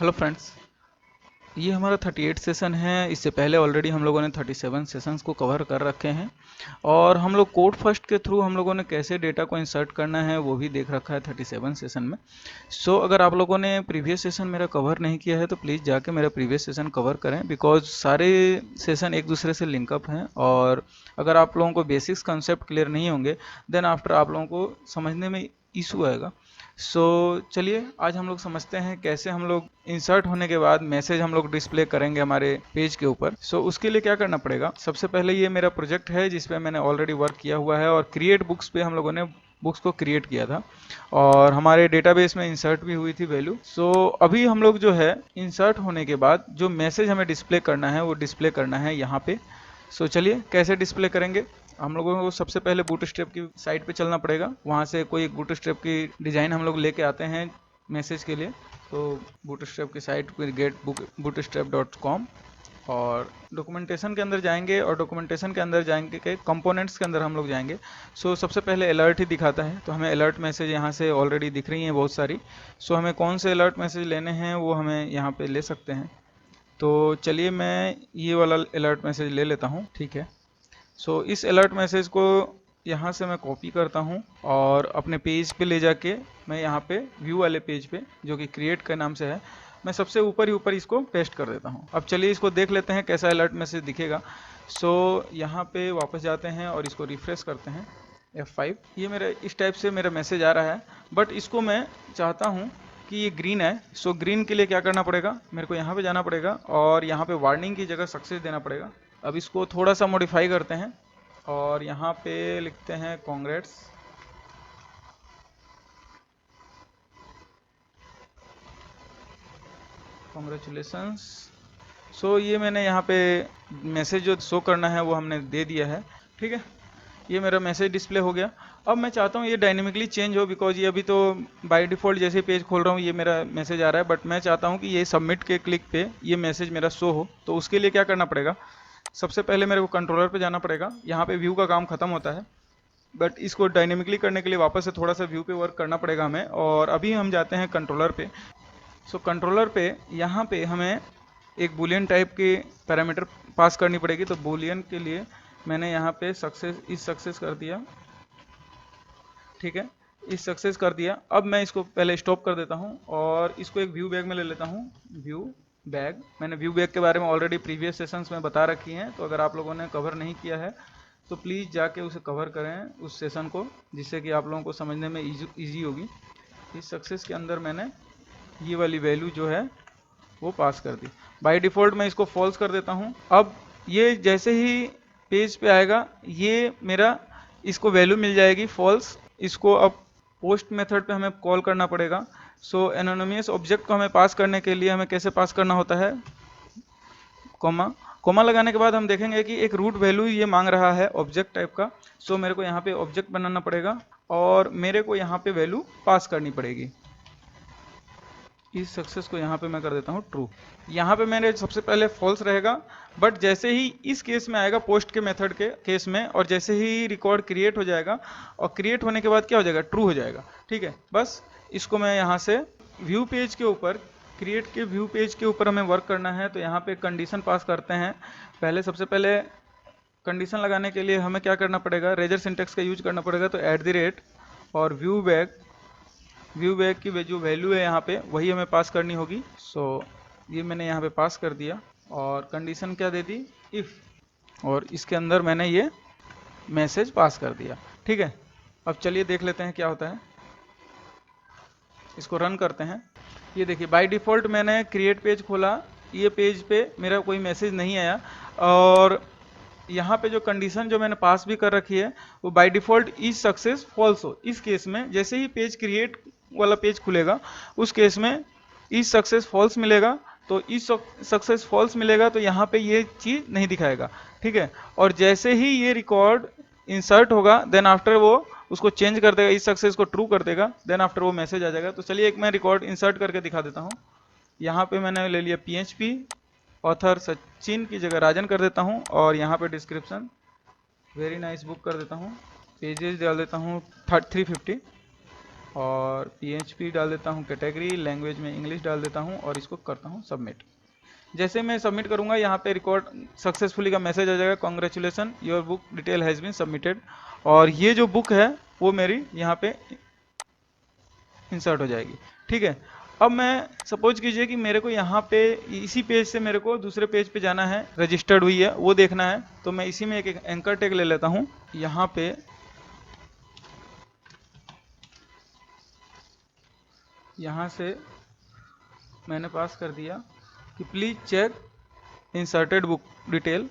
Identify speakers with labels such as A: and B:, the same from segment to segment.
A: Hello friends, ये हमारा 38 session है। इससे पहले ऑलरेडी हम लोगों ने 37 सेशंस को कवर कर रखे हैं और हम लोग कोड फर्स्ट के थ्रू हम लोगों ने कैसे डेटा को इंसर्ट करना है वो भी देख रखा है 37 सेशन में। अगर आप लोगों ने प्रीवियस सेशन मेरा कवर नहीं किया है तो प्लीज़ जाके मेरा प्रीवियस सेशन कवर करें, बिकॉज सारे सेशन एक दूसरे से लिंकअप हैं और अगर आप लोगों को बेसिक्स कंसेप्ट क्लियर नहीं होंगे देन आफ्टर आप लोगों को समझने में इशू आएगा। चलिए आज हम लोग समझते हैं कैसे हम लोग इंसर्ट होने के बाद मैसेज हम लोग डिस्प्ले करेंगे हमारे पेज के ऊपर। उसके लिए क्या करना पड़ेगा, सबसे पहले ये मेरा प्रोजेक्ट है जिसपे मैंने ऑलरेडी वर्क किया हुआ है और क्रिएट बुक्स पे हम लोगों ने बुक्स को क्रिएट किया था और हमारे डेटाबेस में इंसर्ट भी हुई थी वैल्यू। अभी हम लोग जो है इंसर्ट होने के बाद जो मैसेज हमें डिस्प्ले करना है वो डिस्प्ले करना है यहाँ पे। चलिए कैसे डिस्प्ले करेंगे। हम लोगों को सबसे पहले बूटस्ट्रैप की साइट पे चलना पड़ेगा, वहाँ से कोई एक बूटस्ट्रैप की डिज़ाइन हम लोग लेके आते हैं मैसेज के लिए। तो बूटस्ट्रैप की साइट पे getbootstrap.com और डॉक्यूमेंटेशन के अंदर जाएंगे और डॉक्यूमेंटेशन के अंदर जाएंगे के कंपोनेंट्स के अंदर हम लोग जाएंगे। सबसे पहले अलर्ट ही दिखाता है, तो हमें अलर्ट मैसेज यहाँ से ऑलरेडी दिख रही हैं बहुत सारी। हमें कौन से अलर्ट मैसेज लेने हैं वो हमें यहाँ पे ले सकते हैं। तो चलिए मैं ये वाला अलर्ट मैसेज ले लेता हूँ, ठीक है। इस अलर्ट मैसेज को यहाँ से मैं कॉपी करता हूँ और अपने पेज पे ले जाके मैं यहाँ पे व्यू वाले पेज पे जो कि क्रिएट के नाम से है, मैं सबसे ऊपर ही ऊपर इसको पेस्ट कर देता हूँ। अब चलिए इसको देख लेते हैं कैसा अलर्ट मैसेज दिखेगा। यहाँ पे वापस जाते हैं और इसको रिफ्रेश करते हैं F5। ये मेरा इस टाइप से मेरा मैसेज आ रहा है, बट इसको मैं चाहता हूँ कि ये ग्रीन है। ग्रीन के लिए क्या करना पड़ेगा, मेरे को यहाँ पे जाना पड़ेगा और यहाँ पे वार्निंग की जगह सक्सेस देना पड़ेगा। अब इसको थोड़ा सा मॉडिफाई करते हैं और यहाँ पे लिखते हैं कॉन्ग्रेट्स। कॉन्ग्रेचुलेसन्स। ये मैंने यहाँ पे मैसेज जो शो करना है वो हमने दे दिया है, ठीक है। ये मेरा मैसेज डिस्प्ले हो गया। अब मैं चाहता हूँ ये डायनेमिकली चेंज हो, बिकॉज ये अभी तो बाय डिफ़ॉल्ट जैसे पेज खोल रहा हूँ ये मेरा मैसेज आ रहा है, बट मैं चाहता हूँ कि ये सबमिट के क्लिक पे ये मैसेज मेरा शो हो। तो उसके लिए क्या करना पड़ेगा, सबसे पहले मेरे को कंट्रोलर पे जाना पड़ेगा। यहाँ पे व्यू का काम खत्म होता है, बट इसको डायनेमिकली करने के लिए वापस से थोड़ा सा व्यू पे वर्क करना पड़ेगा हमें। और अभी हम जाते हैं कंट्रोलर पे। कंट्रोलर पे यहाँ पे हमें एक बुलियन टाइप के पैरामीटर पास करनी पड़ेगी। तो बुलियन के लिए मैंने यहाँ पे सक्सेस कर दिया, ठीक है। इस सक्सेस कर दिया। अब मैं इसको पहले स्टॉप कर देता हूँ और इसको एक व्यू बैग में ले लेता हूँ। व्यू बैग, मैंने व्यू बैग के बारे में ऑलरेडी प्रीवियस सेशंस में बता रखी हैं, तो अगर आप लोगों ने कवर नहीं किया है तो प्लीज़ जाके उसे कवर करें उस सेशन को, जिससे कि आप लोगों को समझने में ईजी होगी। इस सक्सेस के अंदर मैंने ये वाली वैल्यू जो है वो पास कर दी। बाय डिफ़ॉल्ट मैं इसको फॉल्स कर देता हूँ। अब ये जैसे ही पेज पे आएगा ये मेरा इसको वैल्यू मिल जाएगी फॉल्स। इसको अब पोस्ट मेथड पे हमें कॉल करना पड़ेगा। एनोनिमस ऑब्जेक्ट को हमें पास करने के लिए हमें कैसे पास करना होता है, कोमा लगाने के बाद हम देखेंगे कि एक रूट वैल्यू ये मांग रहा है ऑब्जेक्ट टाइप का। मेरे को यहाँ पे ऑब्जेक्ट बनाना पड़ेगा और मेरे को यहाँ पे वैल्यू पास करनी पड़ेगी। इस सक्सेस को यहाँ पे मैं कर देता हूँ ट्रू। यहाँ पे मेरे सबसे पहले फॉल्स रहेगा, बट जैसे ही इस केस में आएगा पोस्ट के मेथड के केस में, और जैसे ही रिकॉर्ड क्रिएट हो जाएगा और क्रिएट होने के बाद क्या हो जाएगा, ट्रू हो जाएगा, ठीक है। बस इसको मैं यहाँ से व्यू पेज के ऊपर, क्रिएट के व्यू पेज के ऊपर हमें वर्क करना है। तो यहाँ पे कंडीशन पास करते हैं। पहले सबसे पहले कंडीशन लगाने के लिए हमें क्या करना पड़ेगा, रेजर सिंटेक्स का यूज करना पड़ेगा। तो @ और व्यू बैग की जो वैल्यू है यहाँ पे वही हमें पास करनी होगी। ये मैंने यहाँ पे पास कर दिया और कंडीशन क्या दे दी, इफ़, और इसके अंदर मैंने ये मैसेज पास कर दिया, ठीक है। अब चलिए देख लेते हैं क्या होता है। इसको रन करते हैं। ये देखिए बाय डिफ़ॉल्ट मैंने क्रिएट पेज खोला, ये पेज पे मेरा कोई मैसेज नहीं आया और यहाँ पे जो कंडीशन जो मैंने पास भी कर रखी है वो by default is success false हो। इस केस में जैसे ही पेज क्रिएट वाला पेज खुलेगा उस केस में इज सक्सेस फॉल्स मिलेगा। तो इज सक्सेस फॉल्स मिलेगा तो यहाँ पे ये चीज़ नहीं दिखाएगा, ठीक है। और जैसे ही ये रिकॉर्ड इंसर्ट होगा देन आफ्टर वो उसको चेंज कर देगा, इस सक्सेस को ट्रू कर देगा, देन आफ्टर वो मैसेज आ जाएगा। तो चलिए एक मैं रिकॉर्ड इंसर्ट करके दिखा देता हूँ। यहाँ पे मैंने ले लिया PHP, ऑथर सचिन की जगह राजन कर देता हूँ और यहाँ पे डिस्क्रिप्शन वेरी नाइस बुक कर देता हूँ, पेजेस डाल देता हूँ 350। और PHP डाल देता हूँ कैटेगरी, लैंग्वेज में इंग्लिश डाल देता हूँ और इसको करता हूँ सबमिट। जैसे मैं सबमिट करूंगा यहाँ पे रिकॉर्ड सक्सेसफुली का मैसेज आ जाएगा, congratulation your book detail has been submitted. और ये जो बुक है वो मेरी यहाँ पे इंसर्ट हो जाएगी। ठीक है, अब मैं सपोज कीजिए कि मेरे को यहाँ पे इसी पेज से मेरे को दूसरे पेज पे जाना है, रजिस्टर्ड हुई है वो देखना है, तो मैं इसी में एक एंकर टैग ले लेता हूँ। यहाँ पे यहाँ से मैंने पास कर दिया कि please check inserted book detail.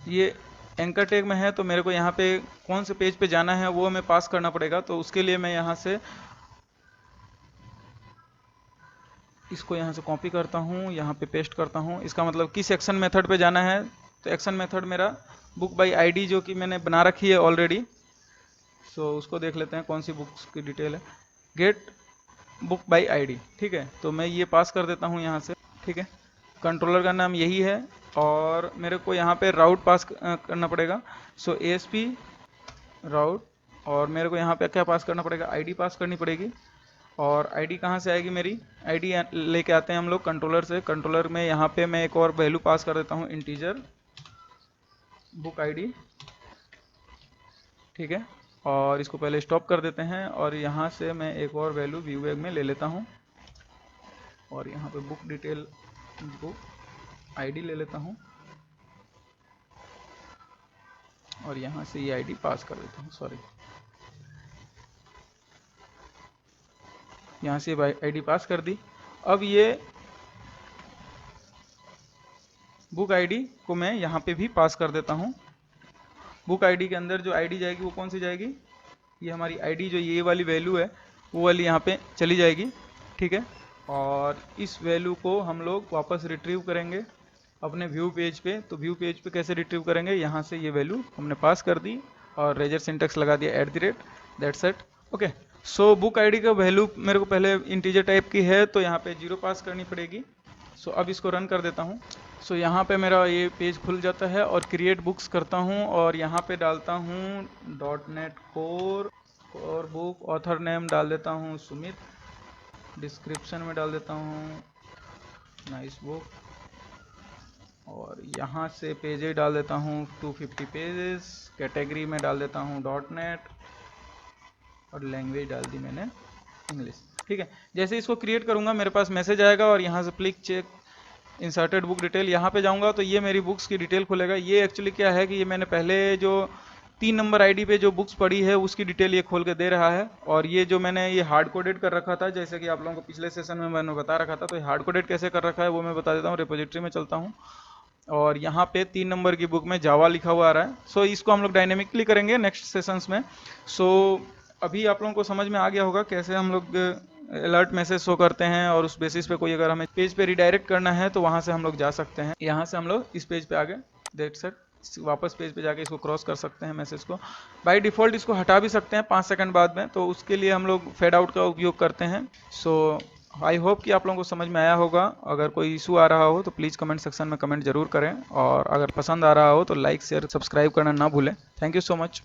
A: ये एंकर टैग में है तो मेरे को यहाँ पे कौन से पेज पे जाना है वो हमें पास करना पड़ेगा। तो उसके लिए मैं यहाँ से इसको यहाँ से कॉपी करता हूँ, यहाँ पे पेस्ट करता हूँ। इसका मतलब किस एक्शन मेथड पे जाना है, तो एक्शन मेथड मेरा बुक बाई आईडी जो कि मैंने बना रखी है ऑलरेडी। सो उसको देख लेते हैं कौन सी बुक्स की डिटेल है, गेट बुक बाई आईडी। ठीक है, तो मैं ये पास कर देता हूँ यहाँ से। ठीक है, कंट्रोलर का नाम यही है और मेरे को यहाँ पे राउट पास करना पड़ेगा। सो ASP राउट, और मेरे को यहाँ पे क्या पास करना पड़ेगा, आईडी पास करनी पड़ेगी। और आईडी कहाँ से आएगी, मेरी आईडी लेके आते हैं हम लोग कंट्रोलर से। कंट्रोलर में यहाँ पे मैं एक और वैल्यू पास कर देता हूँ, इंटीजर बुक आईडी। ठीक है, और इसको पहले स्टॉप कर देते हैं और यहाँ से मैं एक और वैल्यू व्यू बैग में ले लेता हूँ और यहाँ पे बुक डिटेल बुक आईडी ले लेता हूँ और यहाँ से ये आईडी पास कर देता हूँ। सॉरी, यहाँ से आईडी पास कर दी। अब ये बुक आईडी को मैं यहाँ पे भी पास कर देता हूँ। बुक आईडी के अंदर जो आईडी जाएगी वो कौन सी जाएगी, ये हमारी आईडी जो ये वाली वैल्यू है वो वाली यहाँ पे चली जाएगी। ठीक है, और इस वैल्यू को हम लोग वापस रिट्रीव करेंगे अपने व्यू पेज पे। तो व्यू पेज पे कैसे रिट्रीव करेंगे, यहाँ से ये वैल्यू हमने पास कर दी और रेजर सिंटेक्स लगा दिया @ that's it. Okay, so book ID का वैल्यू मेरे को पहले इंटीजर टाइप की है तो यहाँ पे 0 पास करनी पड़ेगी। सो अब इसको रन कर देता हूँ। सो यहाँ पे मेरा ये पेज खुल जाता है और क्रिएट बुक्स करता हूँ और यहाँ पे डालता हूँ .NET कोर और बुक, ऑथर नेम डाल देता हूँ सुमित, डिस्क्रिप्शन में डाल देता हूँ नाइस बुक, और यहाँ से पेजेज डाल देता हूँ 250 पेजेस, कैटेगरी में डाल देता हूँ .NET और लैंग्वेज डाल दी मैंने इंग्लिश। ठीक है, जैसे इसको क्रिएट करूँगा मेरे पास मैसेज आएगा और यहाँ से please check inserted book detail. यहाँ पे जाऊँगा तो ये मेरी बुक्स की डिटेल खुलेगा। ये एक्चुअली क्या है कि ये मैंने पहले जो 3 नंबर आईडी पे जो बुक्स पड़ी है उसकी डिटेल ये खोल के दे रहा है। और ये जो मैंने ये हार्ड कोडेड कर रखा था, जैसे कि आप लोगों को पिछले सेशन में मैंने बता रखा था, तो हार्ड कोडेड कैसे कर रखा है वो मैं बता देता हूँ। रिपोजिटरी में चलता हूँ और यहाँ पे 3 नंबर की बुक में जावा लिखा हुआ आ रहा है। सो इसको हम लोग डायनेमिकली करेंगे नेक्स्ट सेशंस में। सो अभी आप लोगों को समझ में आ गया होगा कैसे हम लोग अलर्ट मैसेज शो करते हैं और उस बेसिस पे कोई अगर हमें पेज पे रिडायरेक्ट करना है तो वहाँ से हम लोग जा सकते हैं। यहाँ से हम लोग इस पेज पे आ गए, दैट्स इट। वापस पेज पे जाके इसको क्रॉस कर सकते हैं मैसेज को। बाय डिफ़ॉल्ट इसको हटा भी सकते हैं 5 सेकंड बाद में, तो उसके लिए हम लोग फेड आउट का उपयोग करते हैं। सो आई होप कि आप लोगों को समझ में आया होगा। अगर कोई इशू आ रहा हो तो प्लीज़ कमेंट सेक्शन में कमेंट जरूर करें और अगर पसंद आ रहा हो तो लाइक शेयर सब्सक्राइब करना ना भूलें। Thank you so much.